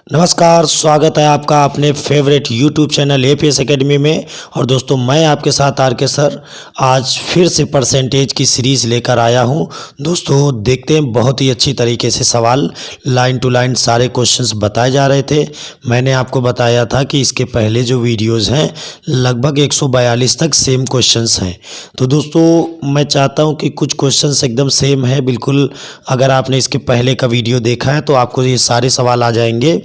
नमस्कार, स्वागत है आपका अपने favourite YouTube channel APS academy में। और दोस्तों, मैं आपके साथ आर.के. सर आज फिर से परसेंटेज की सीरीज़ लेकर आया हूं। दोस्तों देखते हैं, बहुत ही अच्छी तरीके से सवाल लाइन टू लाइन सारे क्वेश्चंस बताए जा रहे थे। मैंने आपको बताया था कि इसके पहले जो वीडियोज़ हैं लगभग 142 तक सेम क्वेश्चंस हैं। तो दोस्तों मैं चाहता हूँ कि कुछ क्वेश्चंस एकदम सेम है बिल्कुल। अगर आपने इसके पहले का वीडियो देखा है तो आपको ये सारे सवाल आ जाएंगे,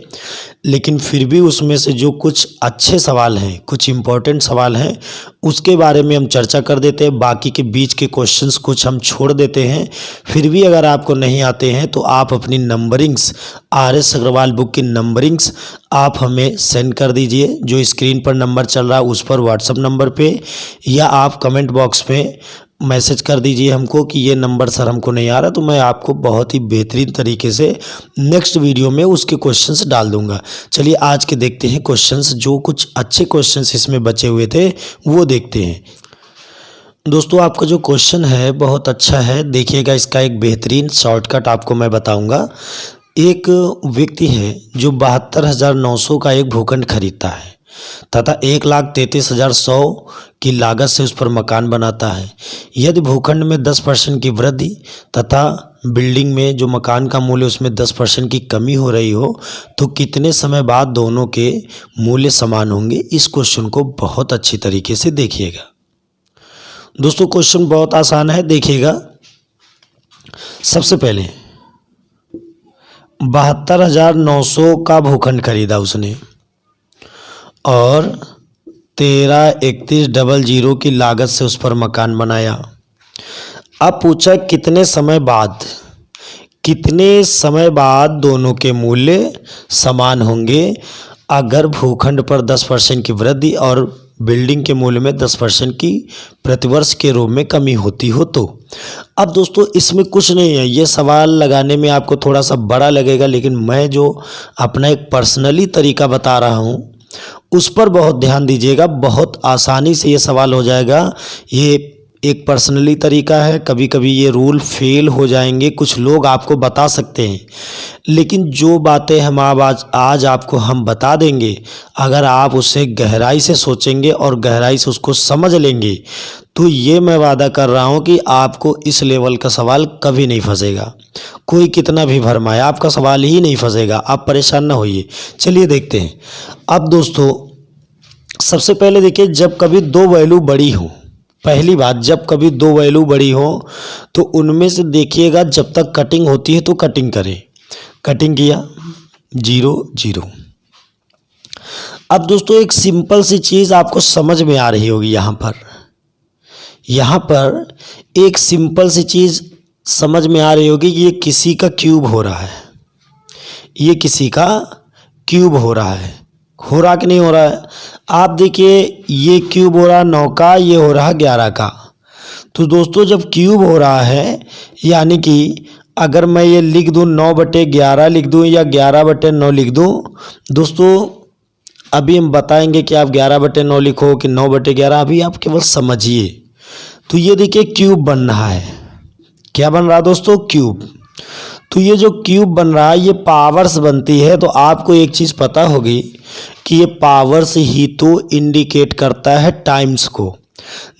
लेकिन फिर भी उसमें से जो कुछ अच्छे सवाल हैं, कुछ इम्पोर्टेंट सवाल हैं, उसके बारे में हम चर्चा कर देते हैं। बाकी के बीच के क्वेश्चंस कुछ हम छोड़ देते हैं। फिर भी अगर आपको नहीं आते हैं तो आप अपनी नंबरिंग्स, आर.एस. अग्रवाल बुक की नंबरिंग्स आप हमें सेंड कर दीजिए। जो स्क्रीन पर नंबर चल रहा है उस पर व्हाट्सएप नंबर पे, या आप कमेंट बॉक्स में मैसेज कर दीजिए हमको कि ये नंबर सर हमको नहीं आ रहा, तो मैं आपको बहुत ही बेहतरीन तरीके से नेक्स्ट वीडियो में उसके क्वेश्चंस डाल दूंगा। चलिए आज के देखते हैं क्वेश्चंस। जो कुछ अच्छे क्वेश्चंस इसमें बचे हुए थे वो देखते हैं। दोस्तों आपका जो क्वेश्चन है बहुत अच्छा है, देखिएगा। इसका एक बेहतरीन शॉर्टकट आपको मैं बताऊँगा। एक व्यक्ति है जो 72,900 का एक भूखंड खरीदता है तथा 1,33,100 की लागत से उस पर मकान बनाता है। यदि भूखंड में 10% की वृद्धि तथा बिल्डिंग में जो मकान का मूल्य उसमें 10% की कमी हो रही हो तो कितने समय बाद दोनों के मूल्य समान होंगे। इस क्वेश्चन को बहुत अच्छी तरीके से देखिएगा। दोस्तों क्वेश्चन बहुत आसान है, देखिएगा। सबसे पहले 72,900 का भूखंड खरीदा उसने और 13,31,00 की लागत से उस पर मकान बनाया। अब पूछा कितने समय बाद दोनों के मूल्य समान होंगे अगर भूखंड पर 10% की वृद्धि और बिल्डिंग के मूल्य में 10% की प्रतिवर्ष के रूप में कमी होती हो तो। अब दोस्तों इसमें कुछ नहीं है, ये सवाल लगाने में आपको थोड़ा सा बड़ा लगेगा, लेकिन मैं जो अपना एक पर्सनली तरीका बता रहा हूँ उस पर बहुत ध्यान दीजिएगा। बहुत आसानी से ये सवाल हो जाएगा। ये एक पर्सनली तरीका है, कभी कभी ये रूल फेल हो जाएंगे, कुछ लोग आपको बता सकते हैं, लेकिन जो बातें हम आज आपको हम बता देंगे, अगर आप उसे गहराई से सोचेंगे और गहराई से उसको समझ लेंगे तो ये मैं वादा कर रहा हूँ कि आपको इस लेवल का सवाल कभी नहीं फंसेगा। कोई कितना भी भरमाए आपका सवाल ही नहीं फंसेगा, आप परेशान ना होइए। चलिए देखते हैं। अब दोस्तों सबसे पहले देखिए, जब कभी दो वैल्यू बड़ी हो, पहली बात, जब कभी दो वैल्यू बड़ी हो तो उनमें से देखिएगा जब तक कटिंग होती है तो कटिंग करें। कटिंग किया 0 0। अब दोस्तों एक सिंपल सी चीज़ आपको समझ में आ रही होगी। यहाँ पर एक सिंपल सी चीज़ समझ में आ रही होगी कि ये किसी का क्यूब हो रहा है। ये किसी का क्यूब हो रहा है कि नहीं हो रहा है? आप देखिए, ये क्यूब हो रहा 9 का, ये हो रहा 11 का। तो दोस्तों जब क्यूब हो रहा है, यानी कि अगर मैं ये लिख दूँ 9/11 लिख दूँ या 11/9 लिख दूँ, दोस्तों अभी हम बताएंगे कि आप 11/9 लिखो कि 9/11, अभी आप केवल समझिए। तो ये देखिए क्यूब बन रहा है। क्या बन रहा है दोस्तों? क्यूब। तो ये जो क्यूब बन रहा है ये पावर्स बनती है। तो आपको एक चीज़ पता होगी कि ये पावर्स ही तो इंडिकेट करता है टाइम्स को।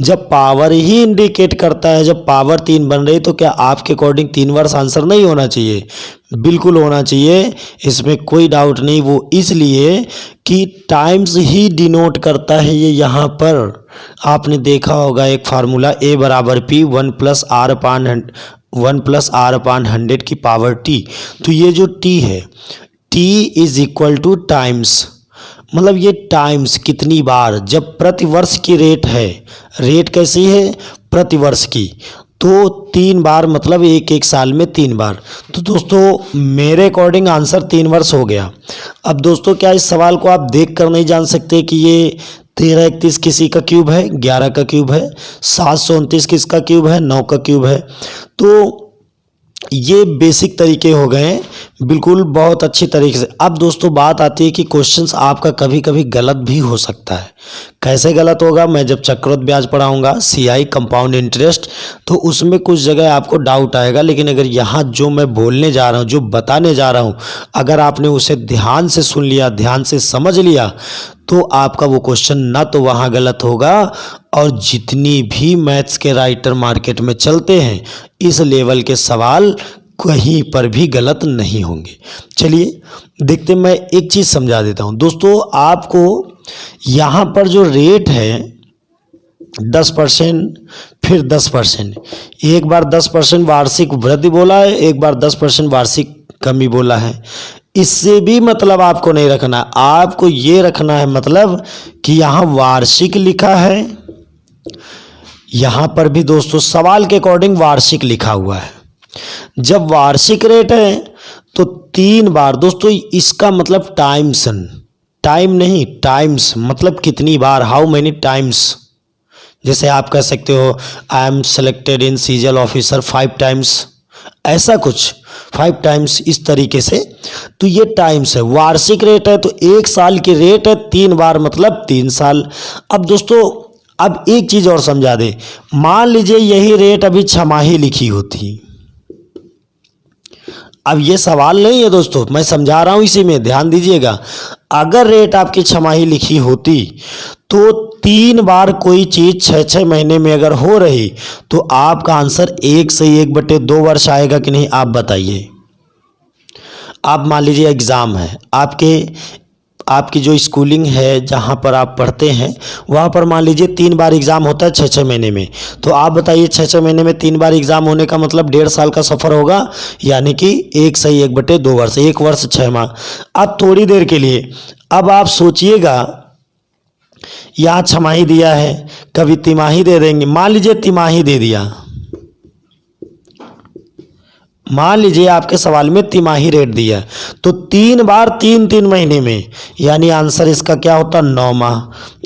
जब पावर ही इंडिकेट करता है, जब पावर 3 बन रही, तो क्या आपके अकॉर्डिंग 3 वर्ष आंसर नहीं होना चाहिए? बिल्कुल होना चाहिए, इसमें कोई डाउट नहीं। वो इसलिए कि टाइम्स ही डिनोट करता है ये। यहाँ पर आपने देखा होगा एक फार्मूला A = P 1 + R/100 की पावर T। तो ये जो T है, T = टाइम्स, मतलब ये टाइम्स कितनी बार, जब प्रतिवर्ष की रेट है, रेट कैसी है? प्रतिवर्ष की, तो 3 बार, मतलब एक साल में 3 बार। तो दोस्तों मेरे अकॉर्डिंग आंसर 3 वर्ष हो गया। अब दोस्तों क्या इस सवाल को आप देख कर नहीं जान सकते कि ये 1331 किसी का क्यूब है, 11 का क्यूब है, 729 किसका क्यूब है, 9 का क्यूब है। तो ये बेसिक तरीके हो गए हैं बिल्कुल बहुत अच्छी तरीके से। अब दोस्तों बात आती है कि क्वेश्चंस आपका कभी कभी गलत भी हो सकता है। कैसे गलत होगा? मैं जब चक्रवृद्धि ब्याज पढ़ाऊंगा, सीआई कंपाउंड इंटरेस्ट, तो उसमें कुछ जगह आपको डाउट आएगा। लेकिन अगर यहाँ जो मैं बोलने जा रहा हूँ, जो बताने जा रहा हूँ, अगर आपने उसे ध्यान से सुन लिया, ध्यान से समझ लिया, तो आपका वो क्वेश्चन ना तो वहाँ गलत होगा, और जितनी भी मैथ्स के राइटर मार्केट में चलते हैं इस लेवल के सवाल कहीं पर भी गलत नहीं होंगे। चलिए देखते, मैं एक चीज़ समझा देता हूँ दोस्तों आपको। यहाँ पर जो रेट है 10%, फिर 10%, एक बार 10% वार्षिक वृद्धि बोला है, एक बार 10% वार्षिक कमी बोला है। इससे भी मतलब आपको नहीं रखना, आपको ये रखना है मतलब कि यहाँ वार्षिक लिखा है, यहाँ पर भी दोस्तों सवाल के अकॉर्डिंग वार्षिक लिखा हुआ है। जब वार्षिक रेट है तो 3 बार दोस्तों, इसका मतलब टाइम्स, टाइम नहीं टाइम्स, मतलब कितनी बार, हाउ मेनी टाइम्स। जैसे आप कह सकते हो I am selected in सीजल officer 5 times, ऐसा कुछ 5 टाइम्स इस तरीके से। तो ये टाइम्स है। वार्षिक रेट है तो 1 साल की रेट है, 3 बार मतलब 3 साल। अब दोस्तों अब एक चीज़ और समझा दे, मान लीजिए यही रेट अभी छमाही लिखी होती। अब ये सवाल नहीं है दोस्तों, मैं समझा रहा हूँ, इसी में ध्यान दीजिएगा। अगर रेट आपकी छमाही लिखी होती तो 3 बार कोई चीज़ 6-6 महीने में अगर हो रही तो आपका आंसर 1 से 1/2 वर्ष आएगा कि नहीं, आप बताइए। आप मान लीजिए एग्ज़ाम है आपकी जो स्कूलिंग है जहाँ पर आप पढ़ते हैं वहाँ पर मान लीजिए 3 बार एग्ज़ाम होता है 6-6 महीने में। तो आप बताइए 6-6 महीने में 3 बार एग्ज़ाम होने का मतलब 1.5 साल का सफ़र होगा, यानी कि 1 से 1/2 वर्ष, 1 वर्ष 6 माह। अब थोड़ी देर के लिए अब आप सोचिएगा, यहाँ छमाही दिया है, कभी तिमाही दे देंगे। मान लीजिए तिमाही दे दिया, मान लीजिए आपके सवाल में तिमाही रेट दिया तो 3 बार 3-3 महीने में, यानी आंसर इसका क्या होता, 9 माह।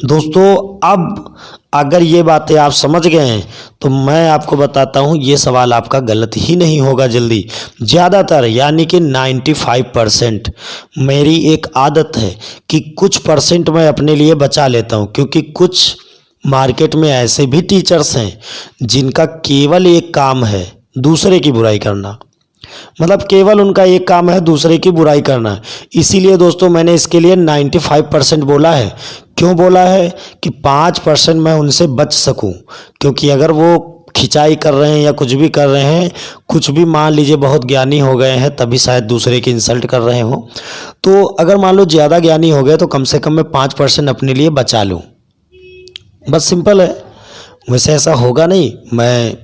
दोस्तों अब अगर ये बातें आप समझ गए हैं तो मैं आपको बताता हूँ ये सवाल आपका गलत ही नहीं होगा जल्दी। ज़्यादातर यानी कि 95% मेरी एक आदत है कि कुछ परसेंट मैं अपने लिए बचा लेता हूँ, क्योंकि कुछ मार्केट में ऐसे भी टीचर्स हैं जिनका केवल एक काम है दूसरे की बुराई करना, मतलब केवल उनका एक काम है दूसरे की बुराई करना। इसीलिए दोस्तों मैंने इसके लिए 95% बोला है। क्यों बोला है कि 5% मैं उनसे बच सकूं, क्योंकि अगर वो खिंचाई कर रहे हैं या कुछ भी कर रहे हैं, कुछ भी मान लीजिए बहुत ज्ञानी हो गए हैं तभी शायद दूसरे की इंसल्ट कर रहे हो, तो अगर मान लो ज़्यादा ज्ञानी हो गए तो कम से कम मैं 5% अपने लिए बचा लूँ, बस सिंपल है। वैसे ऐसा होगा नहीं, मैं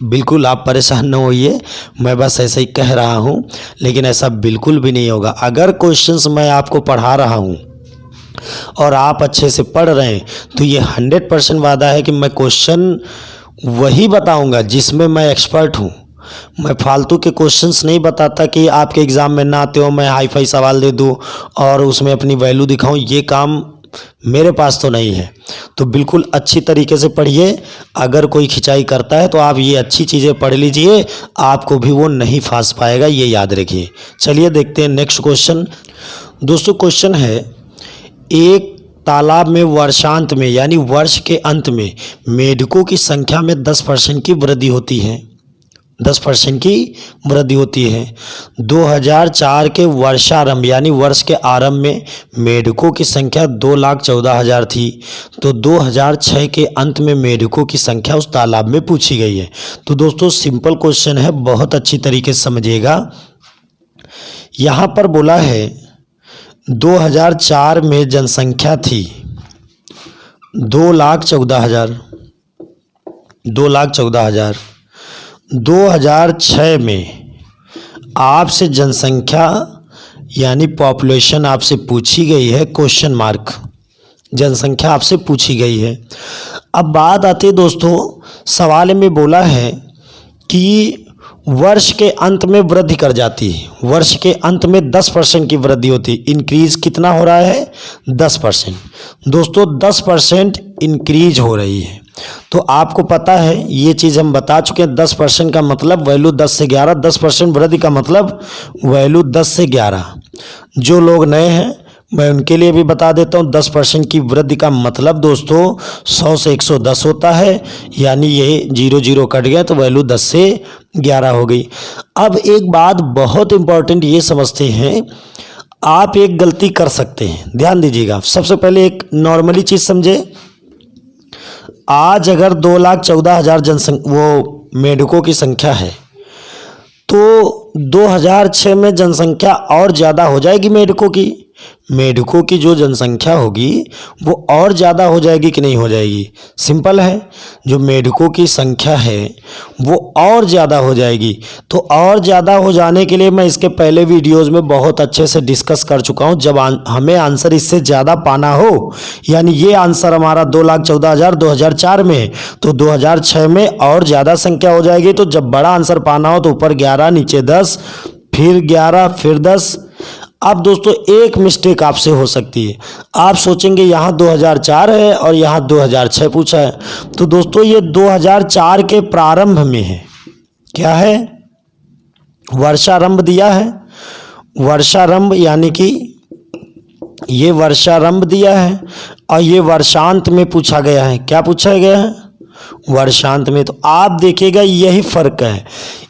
बिल्कुल आप परेशान न होइए, मैं बस ऐसे ही कह रहा हूँ, लेकिन ऐसा बिल्कुल भी नहीं होगा। अगर क्वेश्चंस मैं आपको पढ़ा रहा हूँ और आप अच्छे से पढ़ रहे हैं तो ये 100% वादा है कि मैं क्वेश्चन वही बताऊँगा जिसमें मैं एक्सपर्ट हूँ। मैं फालतू के क्वेश्चंस नहीं बताता कि आपके एग्ज़ाम में ना आते हो मैं हाई फाई सवाल दे दूँ और उसमें अपनी वैल्यू दिखाऊँ, ये काम मेरे पास तो नहीं है। तो बिल्कुल अच्छी तरीके से पढ़िए। अगर कोई खिंचाई करता है तो आप ये अच्छी चीज़ें पढ़ लीजिए, आपको भी वो नहीं फांस पाएगा, ये याद रखिए। चलिए देखते हैं नेक्स्ट क्वेश्चन। दोस्तों क्वेश्चन है, एक तालाब में वर्षांत में यानी वर्ष के अंत में मेढकों की संख्या में 10% की वृद्धि होती है, 10% की वृद्धि होती है। 2004 के वर्षारंभ यानी वर्ष के आरंभ में मेढकों की संख्या 2,14,000 थी, तो 2006 के अंत में मेढकों की संख्या उस तालाब में पूछी गई है। तो दोस्तों सिंपल क्वेश्चन है, बहुत अच्छी तरीके से समझिएगा। यहाँ पर बोला है 2004 में जनसंख्या थी 2,14,000, 2,14,000। 2006 में आपसे जनसंख्या यानी पॉपुलेशन आपसे पूछी गई है, क्वेश्चन मार्क, जनसंख्या आपसे पूछी गई है। अब बात आती है दोस्तों, सवाल में बोला है कि वर्ष के अंत में वृद्धि कर जाती है। वर्ष के अंत में 10% की वृद्धि होती है। इंक्रीज कितना हो रहा है? 10%। दोस्तों 10% इंक्रीज हो रही है। तो आपको पता है ये चीज़ हम बता चुके हैं। 10% का मतलब वैल्यू 10 से 11, 10% वृद्धि का मतलब वैल्यू 10 से 11। जो लोग नए हैं मैं उनके लिए भी बता देता हूँ। 10% की वृद्धि का मतलब दोस्तों 100 से 110 होता है, यानी ये 0 0 कट गया तो वैल्यू 10 से 11 हो गई। अब एक बात बहुत इंपॉर्टेंट ये समझते हैं, आप एक गलती कर सकते हैं, ध्यान दीजिएगा। सबसे पहले एक नॉर्मली चीज़ समझे। आज अगर 2,14,000 जनसंख्या वो मेढकों की संख्या है तो 2006 में जनसंख्या और ज़्यादा हो जाएगी मेढकों की। मेढकों की जो जनसंख्या होगी वो और ज़्यादा हो जाएगी कि नहीं हो जाएगी? सिंपल है, जो मेढकों की संख्या है वो और ज़्यादा हो जाएगी। तो और ज़्यादा हो जाने के लिए मैं इसके पहले वीडियोस में बहुत अच्छे से डिस्कस कर चुका हूँ। जब हमें आंसर इससे ज़्यादा पाना हो, यानी ये आंसर हमारा 2,14,000 2004 में है, तो 2006 में और ज़्यादा संख्या हो जाएगी। तो जब बड़ा आंसर पाना हो तो ऊपर 11 नीचे 10 फिर 11 फिर 10। अब दोस्तों एक मिस्टेक आपसे हो सकती है, आप सोचेंगे यहाँ 2004 है और यहाँ 2006 पूछा है। तो दोस्तों ये 2004 के प्रारंभ में है। क्या है? वर्षारंभ दिया है। वर्षारंभ यानी कि ये वर्षारंभ दिया है और ये वर्षांत में पूछा गया है। क्या पूछा गया है? वर्षांत में। तो आप देखिएगा यही फर्क है।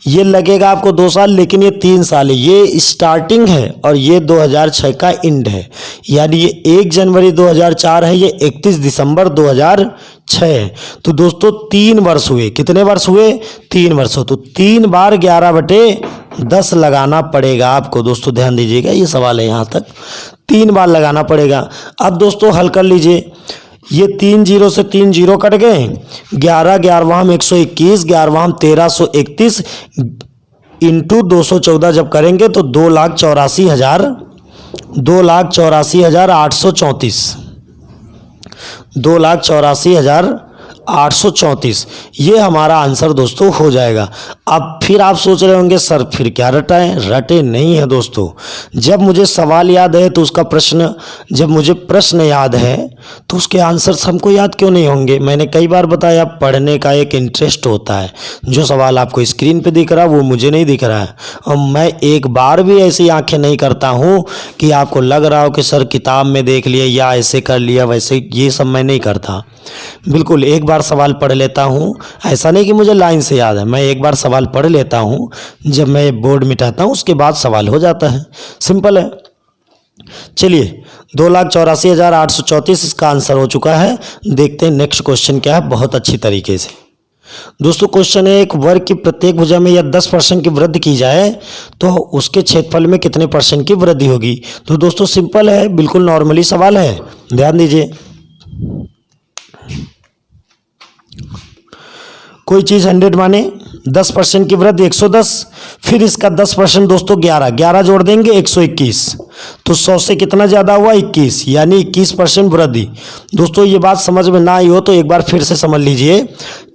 ये लगेगा आपको 2 साल, लेकिन ये 3 साल है। ये स्टार्टिंग है और ये 2006 का एंड है, यानी ये 1 जनवरी 2004 है, ये 31 दिसंबर 2006 है। तो दोस्तों 3 वर्ष हुए। कितने वर्ष हुए? 3 वर्ष हो। तो 3 बार 11/10 लगाना पड़ेगा आपको। दोस्तों ध्यान दीजिएगा, ये सवाल है यहाँ तक 3 बार लगाना पड़ेगा। अब दोस्तों हल कर लीजिए। ये 3 0 से 3 0 कट गए। 11 11वां 121, 11वां 1331 इंटू 214 जब करेंगे तो 2,84,000 2,84,834 2,84,834 ये हमारा आंसर दोस्तों हो जाएगा। अब फिर आप सोच रहे होंगे सर फिर क्या रटाएं? रटे नहीं है दोस्तों। जब मुझे सवाल याद है तो उसका प्रश्न, जब मुझे प्रश्न याद है तो उसके आंसर्स हमको याद क्यों नहीं होंगे? मैंने कई बार बताया, पढ़ने का एक इंटरेस्ट होता है। जो सवाल आपको स्क्रीन पे दिख रहा है वो मुझे नहीं दिख रहा है, और मैं एक बार भी ऐसी आंखें नहीं करता हूँ कि आपको लग रहा हो कि सर किताब में देख लिया या ऐसे कर लिया वैसे, ये सब मैं नहीं करता। बिल्कुल एक बार सवाल पढ़ लेता हूँ, ऐसा नहीं कि मुझे लाइन से याद है, मैं एक बार सवाल पढ़ लेता हूँ, जब मैं बोर्ड मिटाता हूँ उसके बाद सवाल हो जाता है। सिंपल है। चलिए 2,84,834 इसका आंसर हो चुका है। देखते हैं नेक्स्ट क्वेश्चन क्या है बहुत अच्छी तरीके से। दोस्तों क्वेश्चन है, एक वर्ग की प्रत्येक भुजा में यदि 10% की वृद्धि की जाए तो उसके क्षेत्रफल में कितने % की वृद्धि होगी? तो दोस्तों सिंपल है, बिल्कुल नॉर्मली सवाल है, ध्यान दीजिए। कोई चीज़ 100 माने 10% की वृद्धि 110, फिर इसका 10% दोस्तों 11 जोड़ देंगे 121, तो 100 से कितना ज़्यादा हुआ? 21, यानी 21% वृद्धि। दोस्तों ये बात समझ में ना आई हो तो एक बार फिर से समझ लीजिए।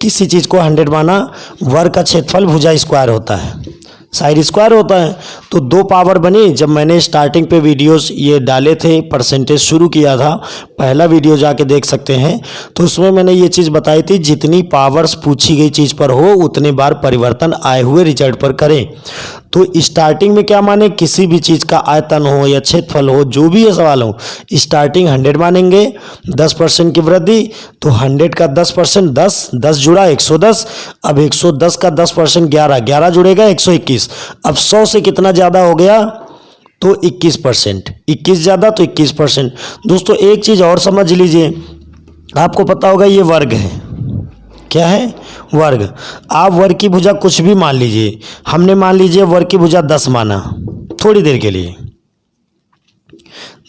किसी चीज़ को 100 माना, वर्ग का क्षेत्रफल भुजा स्क्वायर होता है, साइड स्क्वायर होता है, तो 2 पावर बनी। जब मैंने स्टार्टिंग पे वीडियोस ये डाले थे, परसेंटेज शुरू किया था, पहला वीडियो जाके देख सकते हैं, तो उसमें मैंने ये चीज़ बताई थी, जितनी पावर्स पूछी गई चीज़ पर हो उतने बार परिवर्तन आए हुए रिजल्ट पर करें। तो स्टार्टिंग में क्या माने? किसी भी चीज़ का आयतन हो या क्षेत्रफल हो, जो भी ये सवाल हो, स्टार्टिंग 100 मानेंगे, 10% की वृद्धि, तो 100 का 10% 10 जुड़ा 110, अब 110 का 10% 11 जुड़ेगा 121। अब 100 से कितना ज़्यादा हो गया? तो 21%, 21 ज़्यादा तो 21%। दोस्तों एक चीज़ और समझ लीजिए, आपको पता होगा ये वर्ग है। क्या है? वर्ग। आप वर्ग की भुजा कुछ भी मान लीजिए, हमने मान लीजिए वर्ग की भुजा 10 माना थोड़ी देर के लिए,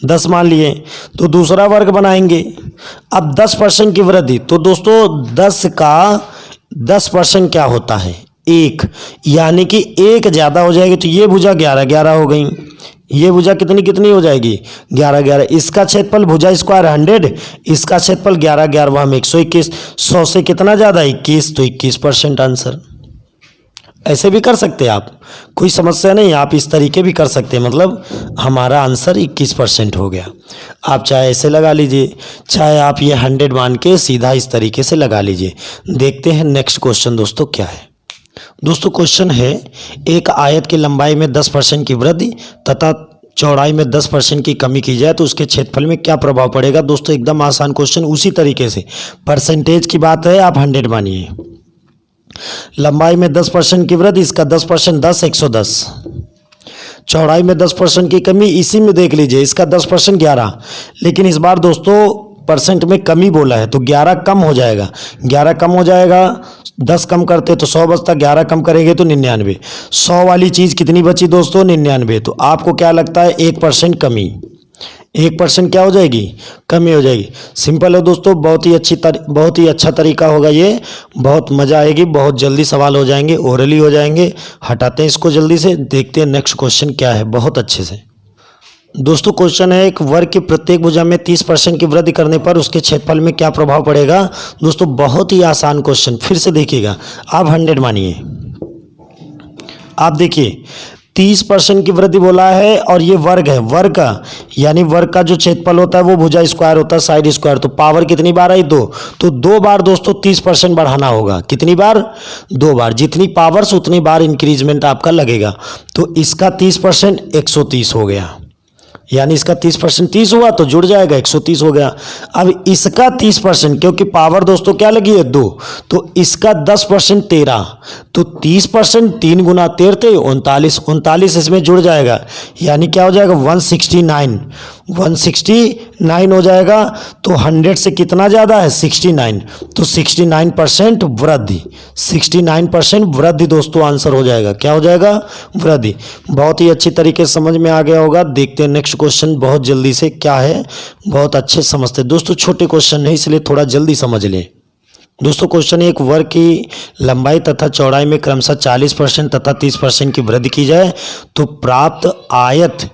10 मान लिए, तो दूसरा वर्ग बनाएंगे। अब 10% की वृद्धि, तो दोस्तों 10 का 10% क्या होता है? 1, यानी कि 1 ज़्यादा हो जाएगी, तो ये भुजा 11 हो गई, ये भुजा कितनी हो जाएगी? 11। इसका क्षेत्रफल भुजा स्क्वायर 100, इसका क्षेत्रफल 11 में 121, 100 से कितना ज़्यादा? 21, तो 21% आंसर। ऐसे भी कर सकते हैं आप, कोई समस्या नहीं, आप इस तरीके भी कर सकते हैं। मतलब हमारा आंसर 21% हो गया। आप चाहे ऐसे लगा लीजिए, चाहे आप ये 100 मान के सीधा इस तरीके से लगा लीजिए। देखते हैं नेक्स्ट क्वेश्चन दोस्तों क्या है। दोस्तों क्वेश्चन है, एक आयत की लंबाई में 10% की वृद्धि तथा चौड़ाई में 10% की कमी की जाए तो उसके क्षेत्रफल में क्या प्रभाव पड़ेगा। दोस्तों एकदम आसान क्वेश्चन, उसी तरीके से परसेंटेज की बात है, आप 100 मानिए। लंबाई में 10% की वृद्धि, इसका 10% 10 110। चौड़ाई में 10% की कमी, इसी में देख लीजिए, इसका 10% 11। लेकिन इस बार दोस्तों परसेंट में कमी बोला है तो 11 कम हो जाएगा, 11 कम हो जाएगा। 10 कम करते तो 100 बचता, 11 कम करेंगे तो 99। 100 वाली चीज़ कितनी बची दोस्तों, 99। तो आपको क्या लगता है, 1% कमी, 1% क्या हो जाएगी, कमी हो जाएगी। सिंपल है दोस्तों, बहुत ही अच्छा तरीका होगा ये, बहुत मज़ा आएगी, बहुत जल्दी सवाल हो जाएंगे, ओरली हो जाएंगे। हटाते हैं इसको जल्दी से, देखते हैं नेक्स्ट क्वेश्चन क्या है बहुत अच्छे से। दोस्तों क्वेश्चन है, एक वर्ग की प्रत्येक भुजा में 30% की वृद्धि करने पर उसके क्षेत्रफल में क्या प्रभाव पड़ेगा। दोस्तों बहुत ही आसान क्वेश्चन, फिर से देखिएगा, आप 100 मानिए। आप देखिए 30% की वृद्धि बोला है और ये वर्ग है, वर्ग का यानी वर्ग का जो क्षेत्रफल होता है वो भुजा स्क्वायर होता है, साइड स्क्वायर। तो पावर कितनी बार आई, 2। तो 2 बार दोस्तों 30% बढ़ाना होगा, कितनी बार, 2 बार। जितनी पावर्स उतनी बार इंक्रीजमेंट आपका लगेगा। तो इसका 30% 130 हो गया, यानी इसका 30% 30 हुआ तो जुड़ जाएगा, 130 हो गया। अब इसका 30%, क्योंकि पावर दोस्तों क्या लगी है, 2, तो इसका 10% 13। तो 30% 3 गुना 13 39, 39 इसमें जुड़ जाएगा, यानी क्या हो जाएगा 169, 169 हो जाएगा। तो 100 से कितना ज़्यादा है, 69। तो 69% वृद्धि, 69% वृद्धि दोस्तों आंसर हो जाएगा, क्या हो जाएगा, वृद्धि। बहुत ही अच्छी तरीके से समझ में आ गया होगा। देखते हैं नेक्स्ट क्वेश्चन बहुत जल्दी से क्या है, बहुत अच्छे समझते हैं दोस्तों। छोटे क्वेश्चन है इसलिए थोड़ा जल्दी समझ लें। दोस्तों क्वेश्चन एक, वर्ग की लंबाई तथा चौड़ाई में क्रमशः 40% तथा 30% की वृद्धि की जाए तो प्राप्त आयत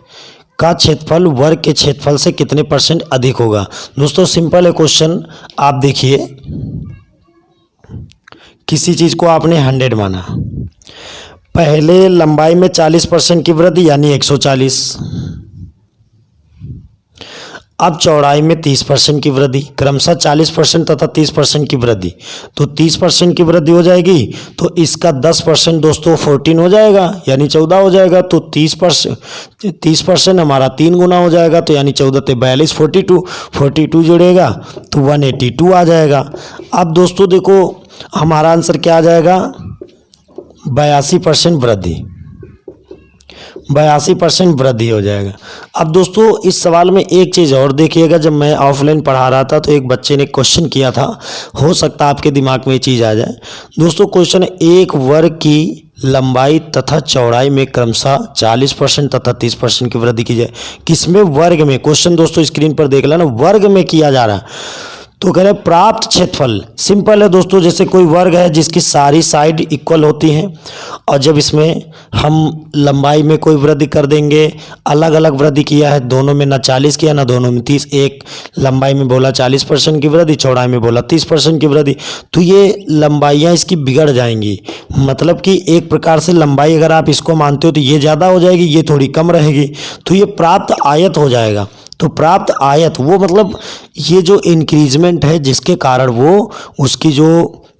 का क्षेत्रफल वर्ग के क्षेत्रफल से कितने % अधिक होगा। दोस्तों सिंपल है क्वेश्चन, आप देखिए, किसी चीज को आपने 100 माना, पहले लंबाई में 40% की वृद्धि यानी 140, अब चौड़ाई में 30% की वृद्धि, क्रमशः 40% तथा 30% की वृद्धि। तो 30% की वृद्धि हो जाएगी तो इसका 10% दोस्तों 14 हो जाएगा, यानी 14 हो जाएगा। तो 30% हमारा 3 गुना हो जाएगा, तो यानी 14 ते 42, 42 जुड़ेगा तो 182 आ जाएगा। अब दोस्तों देखो हमारा आंसर क्या आ जाएगा, 82% वृद्धि, 82% वृद्धि हो जाएगा। अब दोस्तों इस सवाल में एक चीज़ और देखिएगा, जब मैं ऑफलाइन पढ़ा रहा था तो एक बच्चे ने क्वेश्चन किया था, हो सकता है आपके दिमाग में ये चीज़ आ जाए। दोस्तों क्वेश्चन, एक वर्ग की लंबाई तथा चौड़ाई में क्रमशः 40% तथा 30% की वृद्धि की जाए, किसमें, वर्ग में। क्वेश्चन दोस्तों स्क्रीन पर देख लेना, वर्ग में किया जा रहा है। तो कह रहे प्राप्त क्षेत्रफल, सिंपल है दोस्तों, जैसे कोई वर्ग है जिसकी सारी साइड इक्वल होती हैं और जब इसमें हम लंबाई में कोई वृद्धि कर देंगे, अलग अलग वृद्धि किया है, दोनों में ना 40 किया ना दोनों में 30, एक लंबाई में बोला 40% की वृद्धि, चौड़ाई में बोला 30% की वृद्धि, तो ये लंबाइयाँ इसकी बिगड़ जाएंगी। मतलब कि एक प्रकार से लंबाई अगर आप इसको मानते हो तो ये ज़्यादा हो जाएगी, ये थोड़ी कम रहेगी, तो ये प्राप्त आयत हो जाएगा। तो प्राप्त आयत वो मतलब ये जो इंक्रीजमेंट है जिसके कारण वो उसकी जो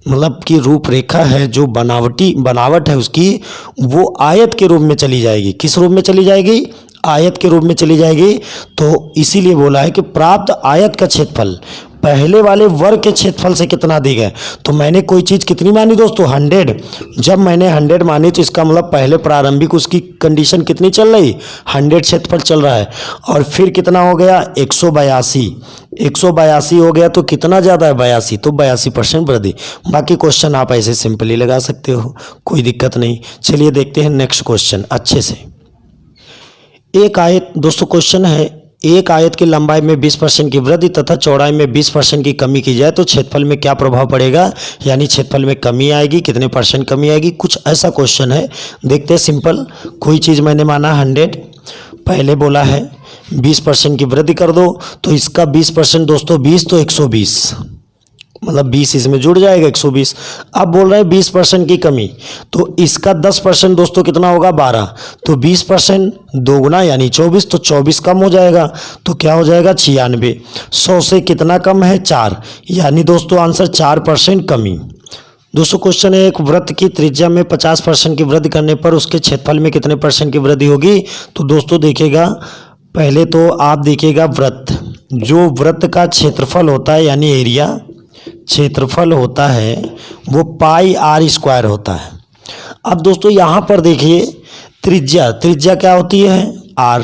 मतलब की रूपरेखा है, जो बनावट है उसकी, वो आयत के रूप में चली जाएगी। किस रूप में चली जाएगी, आयत के रूप में चली जाएगी। तो इसीलिए बोला है कि प्राप्त आयत का क्षेत्रफल पहले वाले वर्ग के क्षेत्रफल से कितना अधिक है। तो मैंने कोई चीज़ कितनी मानी दोस्तों, 100। जब मैंने 100 मानी तो इसका मतलब पहले प्रारंभिक उसकी कंडीशन कितनी चल रही, 100 क्षेत्रफल चल रहा है, और फिर कितना हो गया 182, 182 हो गया। तो कितना ज़्यादा है, 82, तो 82% वृद्धि। बाकी क्वेश्चन आप ऐसे सिंपली लगा सकते हो, कोई दिक्कत नहीं। चलिए देखते हैं नेक्स्ट क्वेश्चन अच्छे से। एक आयत, दोस्तों क्वेश्चन है, एक आयत की लंबाई में 20% की वृद्धि तथा चौड़ाई में 20% की कमी की जाए तो क्षेत्रफल में क्या प्रभाव पड़ेगा, यानी क्षेत्रफल में कमी आएगी, कितने % कमी आएगी, कुछ ऐसा क्वेश्चन है। देखते हैं सिंपल, कोई चीज़ मैंने माना 100, पहले बोला है 20% की वृद्धि कर दो, तो इसका 20% दोस्तों 20 तो 120, मतलब 20 इसमें जुड़ जाएगा 120। अब बोल रहे हैं 20% की कमी, तो इसका 10% दोस्तों कितना होगा 12, तो 20% दोगुना यानी 24, तो 24 कम हो जाएगा तो क्या हो जाएगा 96। 100 से कितना कम है 4, यानी दोस्तों आंसर 4% कमी। दोस्तों क्वेश्चन है, एक वृत्त की त्रिज्या में 50% की वृद्धि करने पर उसके क्षेत्रफल में कितने % की वृद्धि होगी। तो दोस्तों देखिएगा, पहले तो आप देखिएगा वृत्त, जो वृत्त का क्षेत्रफल होता है यानी एरिया, क्षेत्रफल होता है वो πr² होता है। अब दोस्तों यहाँ पर देखिए त्रिज्या, त्रिज्या क्या होती है r,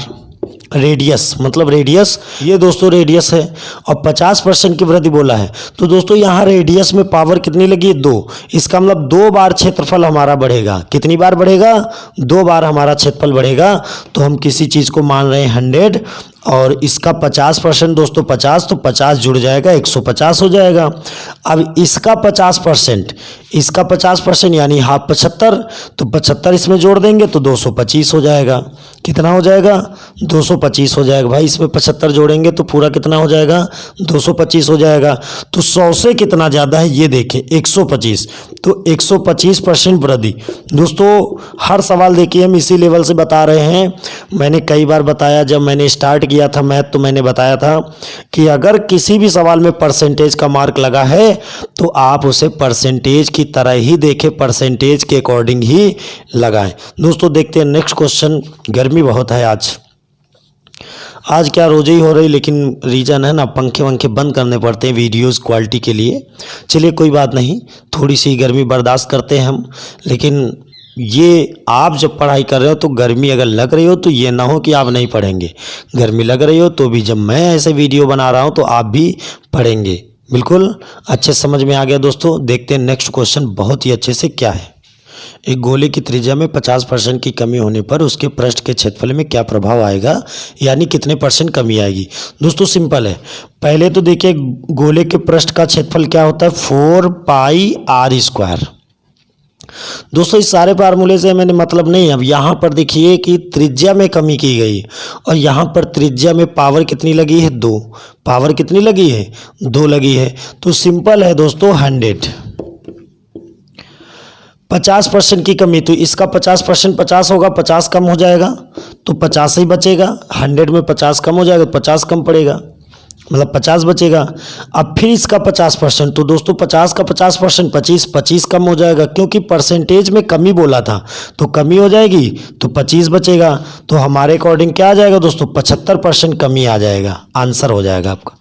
रेडियस मतलब रेडियस, ये दोस्तों रेडियस है और 50% की वृद्धि बोला है। तो दोस्तों यहाँ रेडियस में पावर कितनी लगी है 2, इसका मतलब 2 बार क्षेत्रफल हमारा बढ़ेगा। कितनी बार बढ़ेगा 2 बार हमारा क्षेत्रफल बढ़ेगा। तो हम किसी चीज़ को मान रहे हैं 100 और इसका 50% दोस्तों 50, तो 50 जुड़ जाएगा 150 हो जाएगा। अब इसका 50%, इसका 50% यानी हाफ 75, तो 75 इसमें जोड़ देंगे तो 225 हो जाएगा। कितना हो जाएगा 225 हो जाएगा। भाई इसमें 75 जोड़ेंगे तो पूरा कितना हो जाएगा 225 हो जाएगा। तो 100 से कितना ज़्यादा है ये देखें 125, तो 125% वृद्धि। दोस्तों हर सवाल देखिए हम इसी लेवल से बता रहे हैं। मैंने कई बार बताया, जब मैंने स्टार्ट किया था मैथ तो मैंने बताया था कि अगर किसी भी सवाल में परसेंटेज का मार्क लगा है तो आप उसे परसेंटेज की तरह ही देखें, परसेंटेज के अकॉर्डिंग ही लगाएं। दोस्तों देखते हैं नेक्स्ट क्वेश्चन। गर्मी बहुत है आज क्या रोजे ही हो रही, लेकिन रीज़न है ना पंखे वंखे बंद करने पड़ते हैं वीडियोस क्वालिटी के लिए। चलिए कोई बात नहीं, थोड़ी सी गर्मी बर्दाश्त करते हैं हम। लेकिन ये आप जब पढ़ाई कर रहे हो तो गर्मी अगर लग रही हो तो ये ना हो कि आप नहीं पढ़ेंगे। गर्मी लग रही हो तो भी जब मैं ऐसे वीडियो बना रहा हूँ तो आप भी पढ़ेंगे। बिल्कुल अच्छे समझ में आ गया। दोस्तों देखते हैं नेक्स्ट क्वेश्चन बहुत ही अच्छे से क्या है। एक गोले की त्रिज्या में 50% की कमी होने पर उसके पृष्ठ के क्षेत्रफल में क्या प्रभाव आएगा, यानी कितने % कमी आएगी। दोस्तों सिंपल है, पहले तो देखिए गोले के पृष्ठ का क्षेत्रफल क्या होता है 4πr²। दोस्तों इस सारे फार्मूले से मैंने मतलब नहीं। अब यहाँ पर देखिए कि त्रिज्या में कमी की गई और यहाँ पर त्रिज्या में पावर कितनी लगी है 2, पावर कितनी लगी है 2 लगी है। तो सिंपल है दोस्तों 100, 50% की कमी, तो इसका 50% 50 होगा, 50 कम हो जाएगा तो 50 ही बचेगा। 100 में 50 कम हो जाएगा तो 50 कम पड़ेगा, मतलब 50 बचेगा। अब फिर इसका 50%, तो दोस्तों 50 का 50% 25 कम हो जाएगा, क्योंकि परसेंटेज में कमी बोला था तो कमी हो जाएगी तो 25 बचेगा। तो हमारे अकॉर्डिंग क्या आ जाएगा दोस्तों 75% कमी आ जाएगा, आंसर हो जाएगा आपका।